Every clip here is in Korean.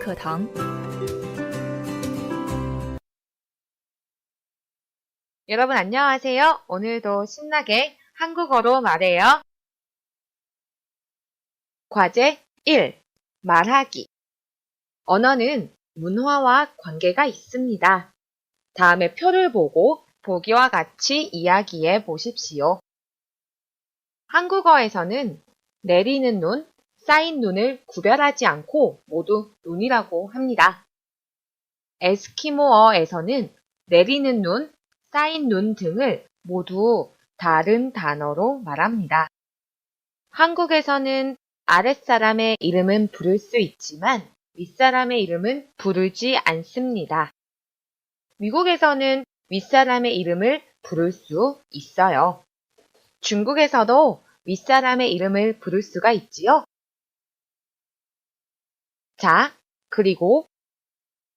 课堂。 여러분 안녕하세요. 오늘도 신나게 한국어로 말해요. 과제 1. 말하기. 언어는 문화와 관계가 있습니다. 다음에 표를 보고 보기와 같이 이야기해 보십시오. 한국어에서는 내리는 눈, 쌓인 눈을 구별하지 않고 모두 눈이라고 합니다. 에스키모어에서는 내리는 눈, 쌓인 눈 등을 모두 다른 단어로 말합니다. 한국에서는 아랫사람의 이름은 부를 수 있지만 윗사람의 이름은 부르지 않습니다. 미국에서는 윗사람의 이름을 부를 수 있어요. 중국에서도 윗사람의 이름을 부를 수가 있지요. 자, 그리고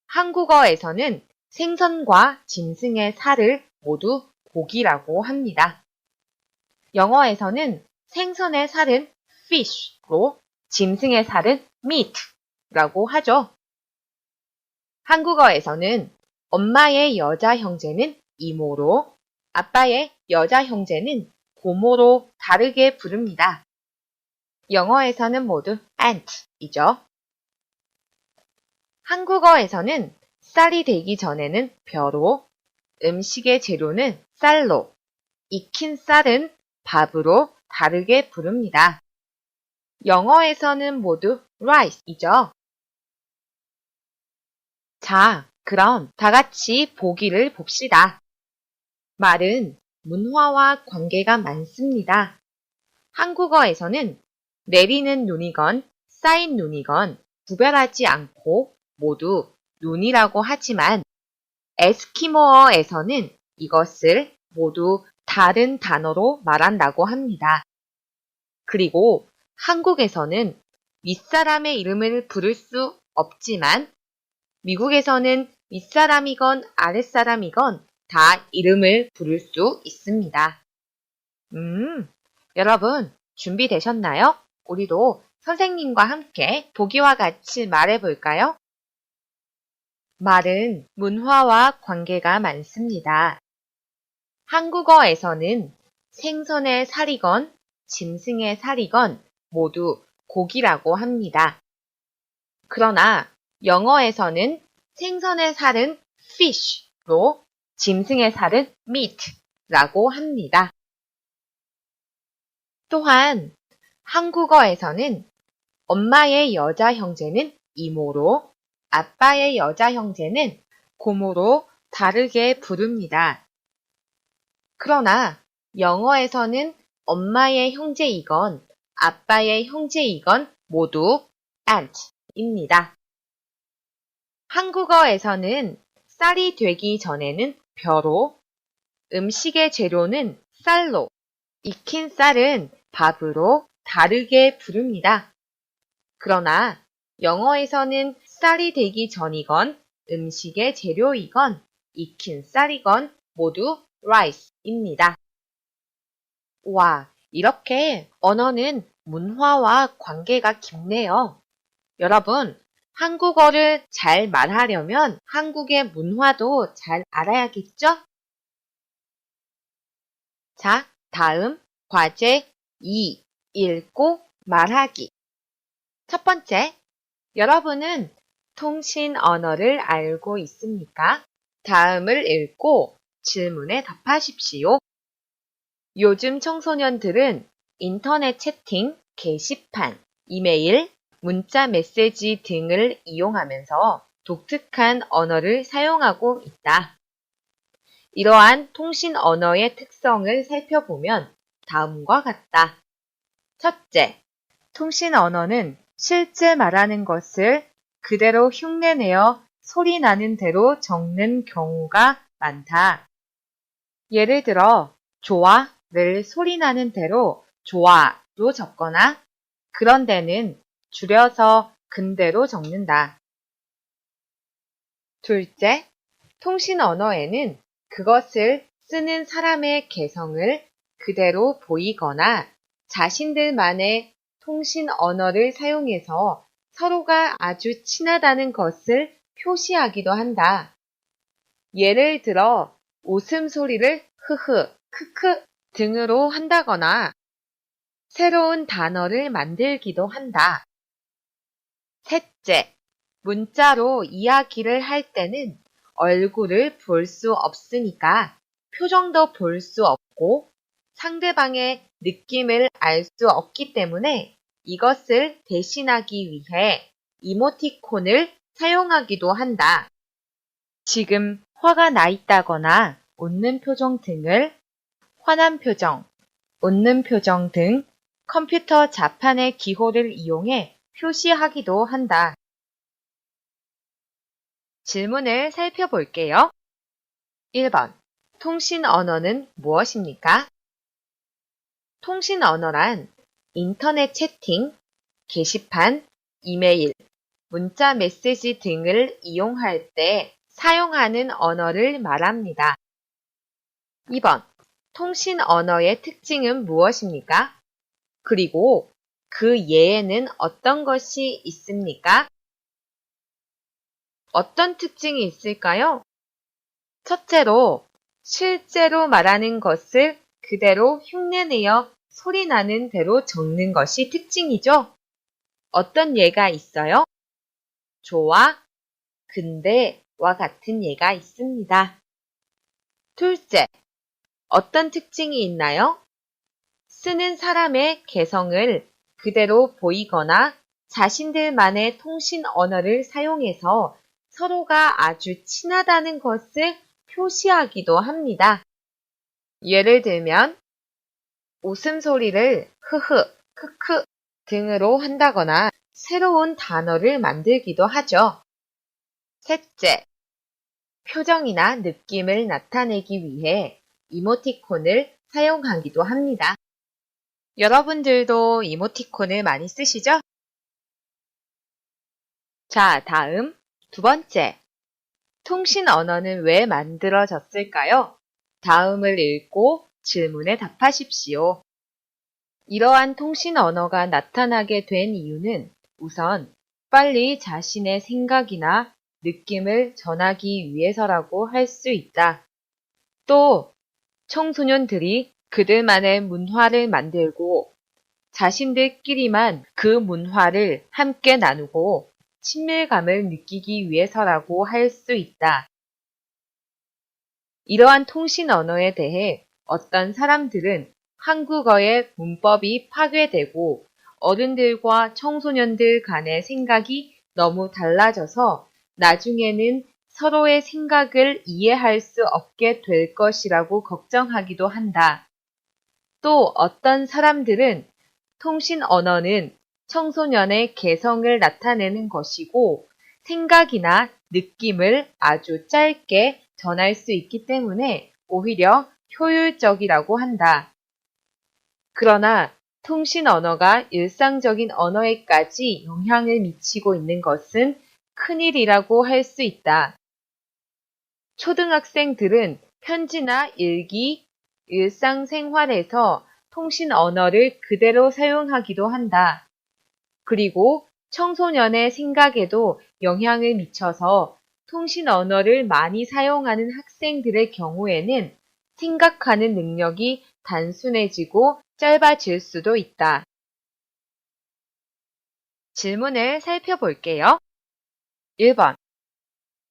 한국어에서는 생선과 짐승의 살을 모두 고기라고 합니다. 영어에서는 생선의 살은 fish로 짐승의 살은 meat라고 하죠. 한국어에서는 엄마의 여자 형제는 이모로, 아빠의 여자 형제는 고모로 다르게 부릅니다. 영어에서는 모두 aunt이죠. 한국어에서는 쌀이 되기 전에는 벼로, 음식의 재료는 쌀로, 익힌 쌀은 밥으로 다르게 부릅니다. 영어에서는 모두 rice이죠. 자, 그럼 다 같이 보기를 봅시다. 말은 문화와 관계가 많습니다. 한국어에서는 내리는 눈이건 쌓인 눈이건 구별하지 않고 모두 눈이라고 하지만 에스키모어에서는 이것을 모두 다른 단어로 말한다고 합니다. 그리고 한국에서는 윗사람의 이름을 부를 수 없지만 미국에서는 윗사람이건 아랫사람이건 다 이름을 부를 수 있습니다. 여러분 준비되셨나요? 우리도 선생님과 함께 보기와 같이 말해볼까요? 말은 문화와 관계가 많습니다. 한국어에서는 생선의 살이건 짐승의 살이건 모두 고기라고 합니다. 그러나 영어에서는 생선의 살은 fish로 짐승의 살은 meat라고 합니다. 또한 한국어에서는 엄마의 여자 형제는 이모로, 아빠의 여자 형제는 고모로 다르게 부릅니다. 그러나 영어에서는 엄마의 형제이건 아빠의 형제이건 모두 aunt입니다. 한국어에서는 쌀이 되기 전에는 벼로, 음식의 재료는 쌀로, 익힌 쌀은 밥으로 다르게 부릅니다. 그러나 영어에서는 쌀이 되기 전이건 음식의 재료이건 익힌 쌀이건 모두 rice입니다. 와, 이렇게 언어는 문화와 관계가 깊네요. 여러분, 한국어를 잘 말하려면 한국의 문화도 잘 알아야겠죠? 자, 다음 과제 2. 읽고 말하기. 첫 번째, 여러분은 통신 언어를 알고 있습니까? 다음을 읽고 질문에 답하십시오. 요즘 청소년들은 인터넷 채팅, 게시판, 이메일, 문자 메시지 등을 이용하면서 독특한 언어를 사용하고 있다. 이러한 통신 언어의 특성을 살펴보면 다음과 같다. 첫째, 통신 언어는 실제 말하는 것을 그대로 흉내내어 소리 나는 대로 적는 경우가 많다. 예를 들어, 좋아를 소리 나는 대로 좋아로 적거나 그런 데는 줄여서 근대로 적는다. 둘째, 통신 언어에는 그것을 쓰는 사람의 개성을 그대로 보이거나 자신들만의 통신 언어를 사용해서 서로가 아주 친하다는 것을 표시하기도 한다. 예를 들어 웃음소리를 흐흐, 크크 등으로 한다거나 새로운 단어를 만들기도 한다. 셋째, 문자로 이야기를 할 때는 얼굴을 볼 수 없으니까 표정도 볼 수 없고 상대방의 느낌을 알 수 없기 때문에 이것을 대신하기 위해 이모티콘을 사용하기도 한다. 지금 화가 나 있다거나 웃는 표정 등을 화난 표정, 웃는 표정 등 컴퓨터 자판의 기호를 이용해 표시하기도 한다. 질문을 살펴볼게요. 1번. 통신 언어는 무엇입니까? 통신 언어란 인터넷 채팅, 게시판, 이메일, 문자 메시지 등을 이용할 때 사용하는 언어를 말합니다. 2번. 통신 언어의 특징은 무엇입니까? 그리고 그 예에는 어떤 것이 있습니까? 어떤 특징이 있을까요? 첫째로, 실제로 말하는 것을 그대로 흉내내어 소리나는 대로 적는 것이 특징이죠. 어떤 예가 있어요? 좋아, 근데와 같은 예가 있습니다. 둘째, 어떤 특징이 있나요? 쓰는 사람의 개성을 그대로 보이거나 자신들만의 통신 언어를 사용해서 서로가 아주 친하다는 것을 표시하기도 합니다. 예를 들면 웃음소리를 흐흐, 크크 등으로 한다거나 새로운 단어를 만들기도 하죠. 셋째, 표정이나 느낌을 나타내기 위해 이모티콘을 사용하기도 합니다. 여러분들도 이모티콘을 많이 쓰시죠? 자, 다음 두 번째. 통신 언어는 왜 만들어졌을까요? 다음을 읽고 질문에 답하십시오. 이러한 통신 언어가 나타나게 된 이유는 우선 빨리 자신의 생각이나 느낌을 전하기 위해서라고 할 수 있다. 또 청소년들이 그들만의 문화를 만들고 자신들끼리만 그 문화를 함께 나누고 친밀감을 느끼기 위해서라고 할 수 있다. 이러한 통신 언어에 대해 어떤 사람들은 한국어의 문법이 파괴되고 어른들과 청소년들 간의 생각이 너무 달라져서 나중에는 서로의 생각을 이해할 수 없게 될 것이라고 걱정하기도 한다. 또 어떤 사람들은 통신 언어는 청소년의 개성을 나타내는 것이고 생각이나 느낌을 아주 짧게 전할 수 있기 때문에 오히려 효율적이라고 한다. 그러나 통신 언어가 일상적인 언어에까지 영향을 미치고 있는 것은 큰일이라고 할 수 있다. 초등학생들은 편지나 일기, 일상생활에서 통신 언어를 그대로 사용하기도 한다. 그리고 청소년의 생각에도 영향을 미쳐서 통신 언어를 많이 사용하는 학생들의 경우에는 생각하는 능력이 단순해지고 짧아질 수도 있다. 질문을 살펴볼게요. 1번.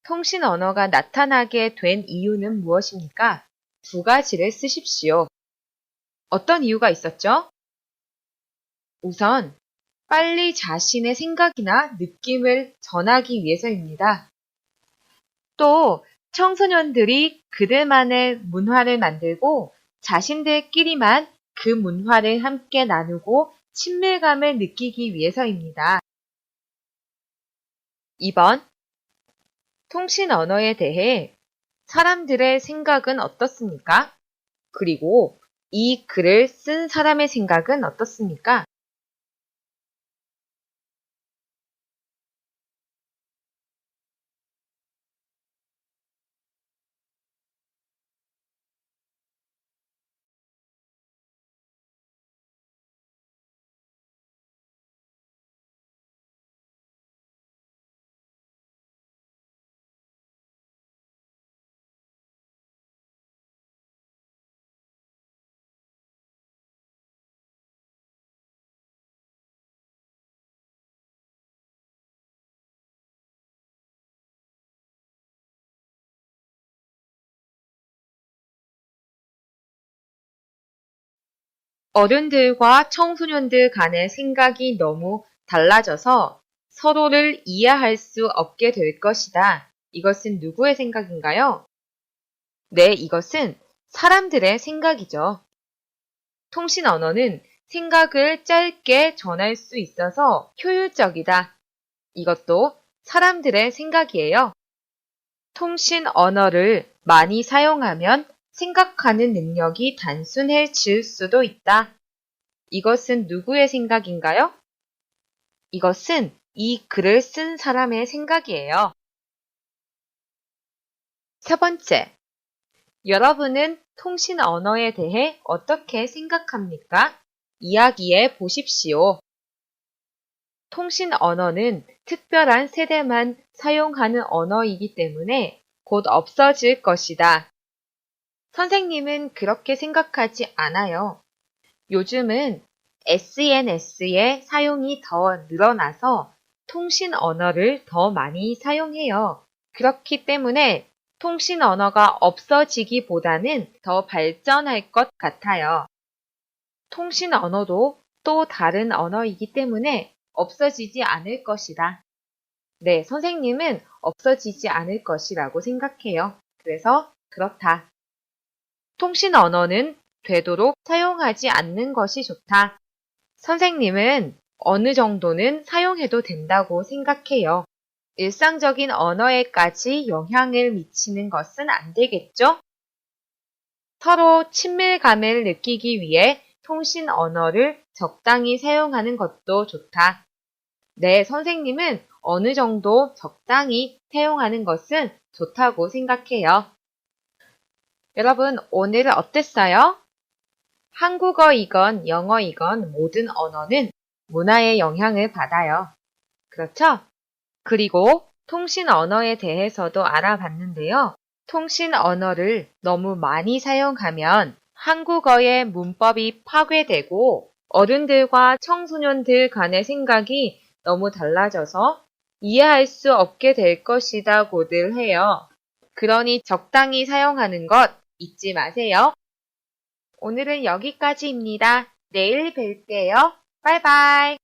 통신 언어가 나타나게 된 이유는 무엇입니까? 두 가지를 쓰십시오. 어떤 이유가 있었죠? 우선, 빨리 자신의 생각이나 느낌을 전하기 위해서입니다. 또, 청소년들이 그들만의 문화를 만들고 자신들끼리만 그 문화를 함께 나누고 친밀감을 느끼기 위해서입니다. 2번, 통신 언어에 대해 사람들의 생각은 어떻습니까? 그리고 이 글을 쓴 사람의 생각은 어떻습니까? 어른들과 청소년들 간의 생각이 너무 달라져서 서로를 이해할 수 없게 될 것이다. 이것은 누구의 생각인가요? 네, 이것은 사람들의 생각이죠. 통신 언어는 생각을 짧게 전할 수 있어서 효율적이다. 이것도 사람들의 생각이에요. 통신 언어를 많이 사용하면 생각하는 능력이 단순해질 수도 있다. 이것은 누구의 생각인가요? 이것은 이 글을 쓴 사람의 생각이에요. 세 번째, 여러분은 통신 언어에 대해 어떻게 생각합니까? 이야기해 보십시오. 통신 언어는 특별한 세대만 사용하는 언어이기 때문에 곧 없어질 것이다. 선생님은 그렇게 생각하지 않아요. 요즘은 SNS의 사용이 더 늘어나서 통신 언어를 더 많이 사용해요. 그렇기 때문에 통신 언어가 없어지기보다는 더 발전할 것 같아요. 통신 언어도 또 다른 언어이기 때문에 없어지지 않을 것이다. 네, 선생님은 없어지지 않을 것이라고 생각해요. 그래서 그렇다. 통신 언어는 되도록 사용하지 않는 것이 좋다. 선생님은 어느 정도는 사용해도 된다고 생각해요. 일상적인 언어에까지 영향을 미치는 것은 안 되겠죠? 서로 친밀감을 느끼기 위해 통신 언어를 적당히 사용하는 것도 좋다. 네, 선생님은 어느 정도 적당히 사용하는 것은 좋다고 생각해요. 여러분, 오늘은 어땠어요? 한국어이건 영어이건 모든 언어는 문화의 영향을 받아요. 그렇죠? 그리고 통신 언어에 대해서도 알아봤는데요. 통신 언어를 너무 많이 사용하면 한국어의 문법이 파괴되고 어른들과 청소년들 간의 생각이 너무 달라져서 이해할 수 없게 될 것이다고들 해요. 그러니 적당히 사용하는 것 잊지 마세요. 오늘은 여기까지입니다. 내일 뵐게요. 바이바이.